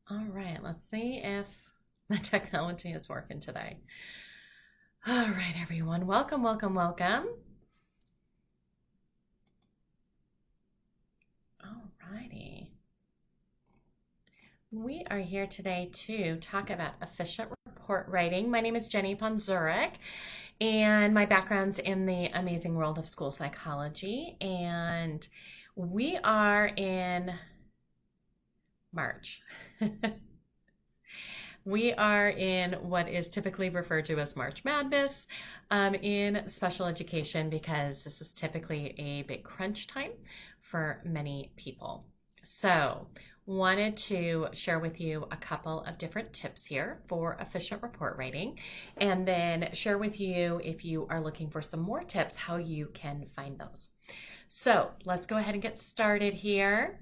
All right, let's see if the technology is working today. All right, everyone, welcome, welcome, welcome. All righty. We are here today to talk about efficient report writing. My name is Jenny Ponzurek, and my background's in the amazing world of school psychology. And we are in March. We are in what is typically referred to as March Madness in special education because this is typically a big crunch time for many people. So, wanted to share with you a couple of different tips here for efficient report writing, and then share with you, if you are looking for some more tips, how you can find those. So, let's go ahead and get started here.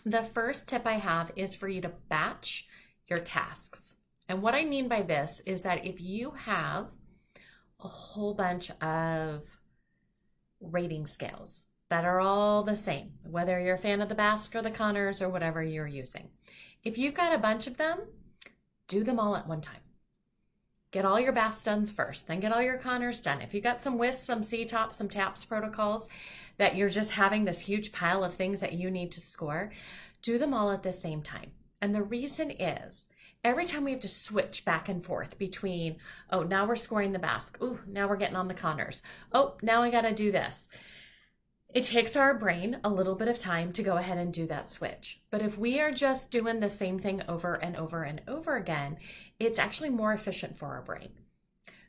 The first tip I have is for you to batch your tasks. And what I mean by this is that if you have a whole bunch of rating scales that are all the same, whether you're a fan of the Basque or the Connors or whatever you're using, if you've got a bunch of them, do them all at one time. Get all your Basque done first, then get all your Connors done. If you've got some WISP, some CTOPS, some TAPS protocols that you're just having this huge pile of things that you need to score, do them all at the same time. And the reason is, every time we have to switch back and forth between, oh, now we're scoring the Basque. Ooh, now we're getting on the Connors. Oh, now I got to do this. It takes our brain a little bit of time to go ahead and do that switch. But if we are just doing the same thing over and over and over again, it's actually more efficient for our brain.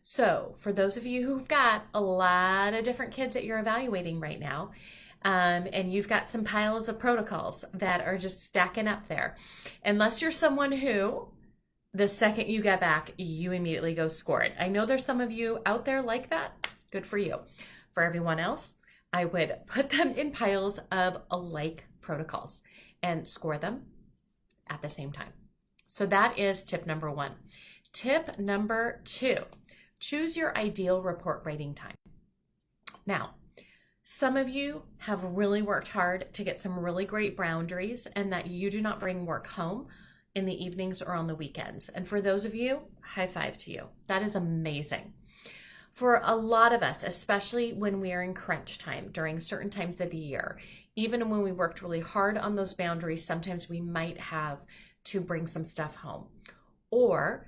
So for those of you who've got a lot of different kids that you're evaluating right now, and you've got some piles of protocols that are just stacking up there. Unless you're someone who, the second you get back, you immediately go score it. I know there's some of you out there like that. Good for you. For everyone else, I would put them in piles of alike protocols and score them at the same time. So that is tip number one. Tip number two, choose your ideal report writing time. Now, some of you have really worked hard to get some really great boundaries and that you do not bring work home in the evenings or on the weekends. And for those of you, high five to you. That is amazing. For a lot of us, especially when we are in crunch time during certain times of the year, even when we worked really hard on those boundaries, sometimes we might have to bring some stuff home. Or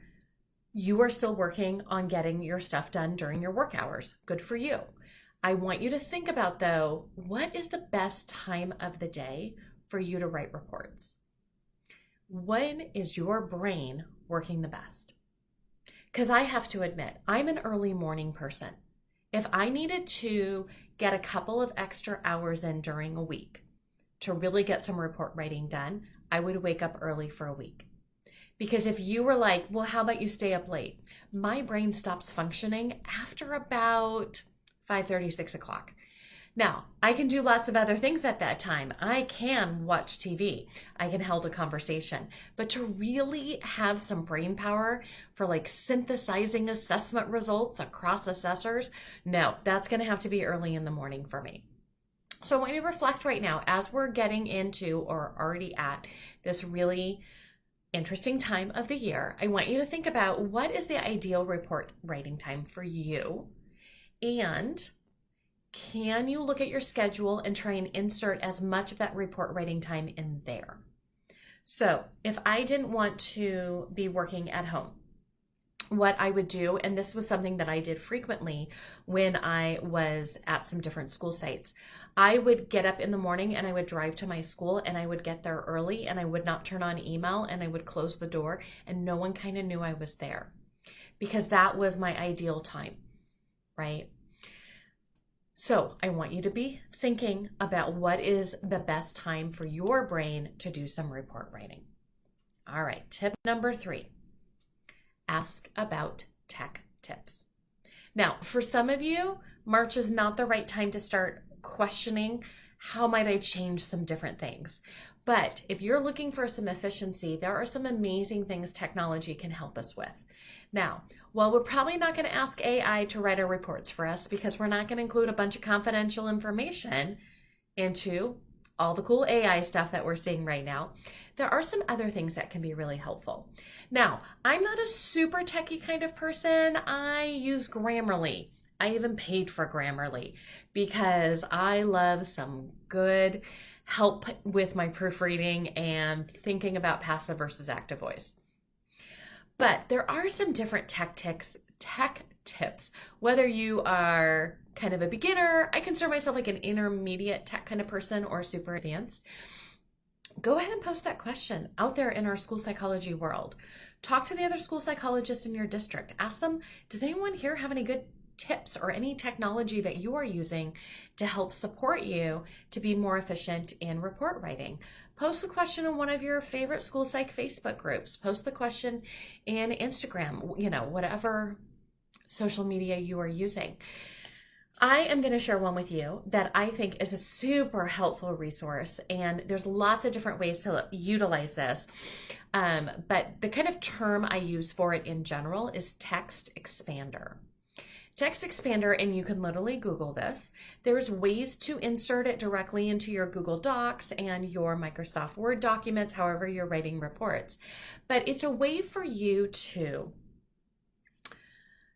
you are still working on getting your stuff done during your work hours. Good for you. I want you to think about, though, what is the best time of the day for you to write reports? When is your brain working the best? Because I have to admit, I'm an early morning person. If I needed to get a couple of extra hours in during a week to really get some report writing done, I would wake up early for a week. Because if you were like, well, how about you stay up late? My brain stops functioning after about 5:30, 6 o'clock. Now, I can do lots of other things at that time. I can watch TV. I can hold a conversation. But to really have some brain power for like synthesizing assessment results across assessors, no, that's going to have to be early in the morning for me. So I want you to reflect right now as we're getting into or already at this really interesting time of the year. I want you to think about what is the ideal report writing time for you. And can you look at your schedule and try and insert as much of that report writing time in there? So if I didn't want to be working at home, what I would do, and this was something that I did frequently when I was at some different school sites, I would get up in the morning and I would drive to my school and I would get there early and I would not turn on email and I would close the door and no one kind of knew I was there because that was my ideal time, right? So I want you to be thinking about what is the best time for your brain to do some report writing. All right, tip number three, ask about tech tips. Now, for some of you, March is not the right time to start questioning, how might I change some different things? But if you're looking for some efficiency, there are some amazing things technology can help us with. Now, while we're probably not going to ask AI to write our reports for us because we're not going to include a bunch of confidential information into all the cool AI stuff that we're seeing right now, there are some other things that can be really helpful. Now, I'm not a super techie kind of person. I use Grammarly. I even paid for Grammarly because I love some good help with my proofreading and thinking about passive versus active voice. But there are some different tech tips, whether you are kind of a beginner, I consider myself like an intermediate tech kind of person, or super advanced. Go ahead and post that question out there in our school psychology world. Talk to the other school psychologists in your district. Ask them, does anyone here have any good tips or any technology that you are using to help support you to be more efficient in report writing? Post the question in one of your favorite school psych Facebook groups. Post the question in Instagram, whatever social media you are using. I am going to share one with you that I think is a super helpful resource, and there's lots of different ways to utilize this. But the kind of term I use for it in general is Text Expander. Text Expander, and you can literally Google this. There's ways to insert it directly into your Google Docs and your Microsoft Word documents, however you're writing reports. But it's a way for you to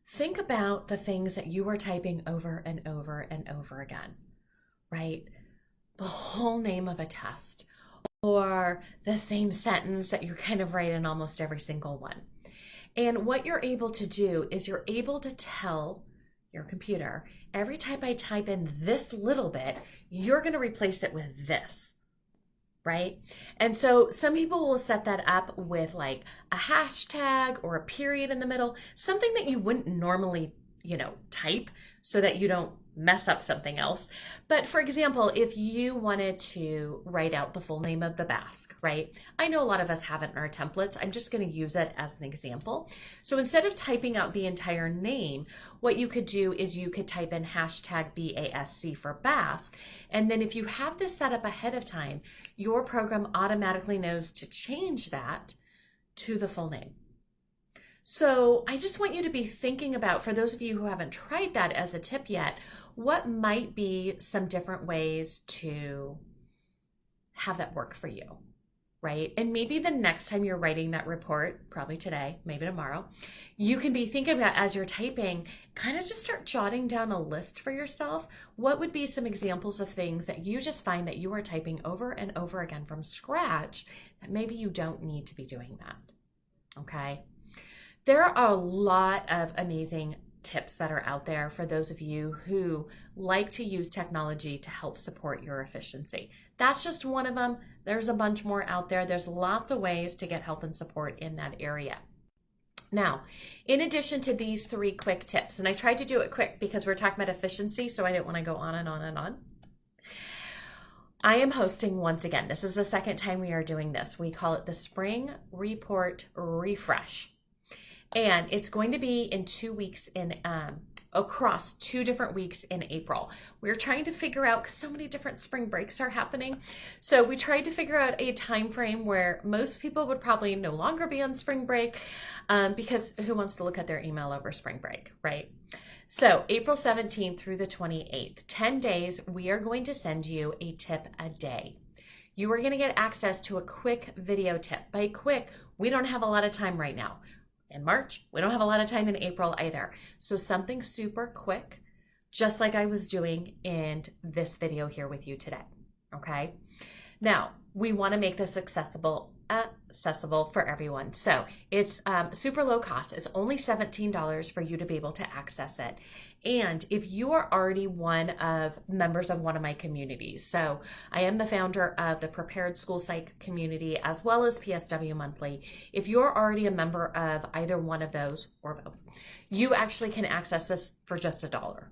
think about the things that you are typing over and over and over again, right? The whole name of a test, or the same sentence that you kind of write in almost every single one. And what you're able to do is you're able to tell your computer, every time I type in this little bit, you're going to replace it with this, right? And so some people will set that up with like a hashtag or a period in the middle, something that you wouldn't normally, type, so that you don't mess up something else. But for example, if you wanted to write out the full name of the Basque, right? I know a lot of us have it in our templates. I'm just going to use it as an example. So instead of typing out the entire name, what you could do is you could type in hashtag BASC for Basque. And then if you have this set up ahead of time, your program automatically knows to change that to the full name. So I just want you to be thinking about, for those of you who haven't tried that as a tip yet, what might be some different ways to have that work for you, right? And maybe the next time you're writing that report, probably today, maybe tomorrow, you can be thinking about, as you're typing, kind of just start jotting down a list for yourself. What would be some examples of things that you just find that you are typing over and over again from scratch, that maybe you don't need to be doing that, okay? There are a lot of amazing tips that are out there for those of you who like to use technology to help support your efficiency. That's just one of them. There's a bunch more out there. There's lots of ways to get help and support in that area. Now, in addition to these 3 quick tips, and I tried to do it quick because we're talking about efficiency, so I didn't want to go on and on and on. I am hosting once again. This is the second time we are doing this. We call it the Spring Report Refresh. And it's going to be in 2 weeks across 2 different weeks in April. We're trying to figure out, because so many different spring breaks are happening. So we tried to figure out a time frame where most people would probably no longer be on spring break, because who wants to look at their email over spring break, right? So April 17th through the 28th, 10 days, we are going to send you a tip a day. You are going to get access to a quick video tip. By quick, we don't have a lot of time right now. In March, we don't have a lot of time in April either. So something super quick, just like I was doing in this video here with you today, okay? Now, we want to make this accessible for everyone. So it's super low cost. It's only $17 for you to be able to access it. And if you are already one of members of one of my communities, so I am the founder of the Prepared School Psych community as well as PSW Monthly. If you're already a member of either one of those or both, you actually can access this for just $1,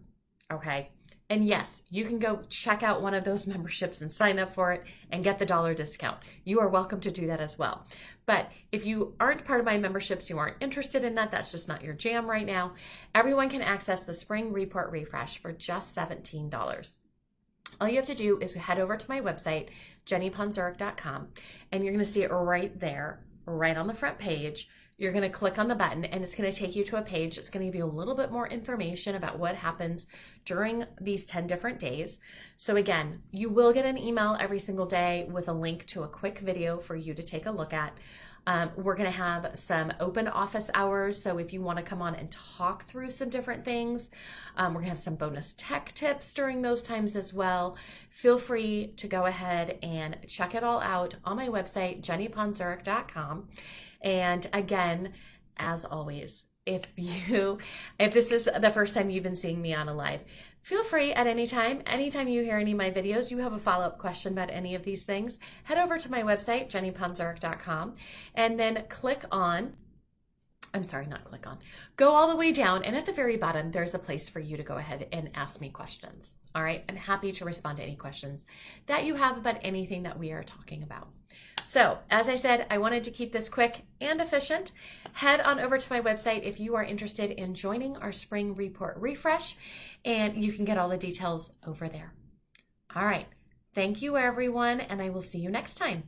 okay? And yes, you can go check out one of those memberships and sign up for it and get the $1 discount. You are welcome to do that as well. But if you aren't part of my memberships, you aren't interested in that, that's just not your jam right now, everyone can access the Spring Report Refresh for just $17. All you have to do is head over to my website, jennyponzurek.com, and you're going to see it right there, right on the front page, you're going to click on the button and it's going to take you to a page. It's going to give you a little bit more information about what happens during these 10 different days. So again, you will get an email every single day with a link to a quick video for you to take a look at. We're going to have some open office hours. So if you want to come on and talk through some different things, we're going to have some bonus tech tips during those times as well. Feel free to go ahead and check it all out on my website, jennyponzurek.com. And again, as always, if this is the first time you've been seeing me on a live, feel free at anytime you hear any of my videos, you have a follow-up question about any of these things, head over to my website, jennyponzurek.com, and then go all the way down, and at the very bottom, there's a place for you to go ahead and ask me questions. All right, I'm happy to respond to any questions that you have about anything that we are talking about. So, as I said, I wanted to keep this quick and efficient. Head on over to my website if you are interested in joining our spring report refresh, and you can get all the details over there. All right. Thank you, everyone, and I will see you next time.